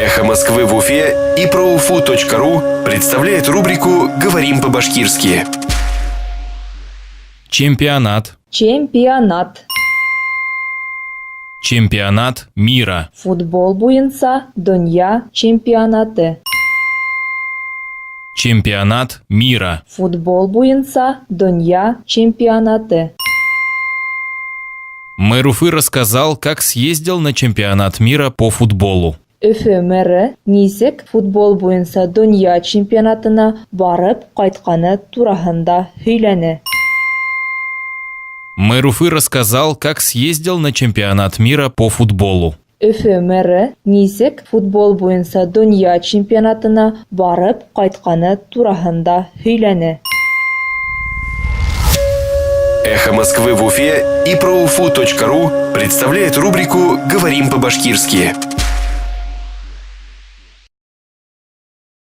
Эхо Москвы в Уфе и ProUFU.ру представляет рубрику «Говорим по-башкирски». Чемпионат. Чемпионат. Чемпионат мира. Футбол буенча дөнья чемпионаты. Чемпионат мира. Футбол буенча дөнья чемпионаты. Мэр Уфы рассказал, как съездил на чемпионат мира по футболу. Өфе мэрі нисек футбол буенча дөнья чемпионатына барып кайтканы турасында һөйләне. Мэр Уфы рассказал, как съездил на чемпионат мира по футболу. Өфе мэрі нисек футбол буенча дөнья чемпионатына барып кайтканы турасында һөйләне. Эхо Москвы в Уфе и ProUFU.ру представляет рубрику «Говорим по-башкирски».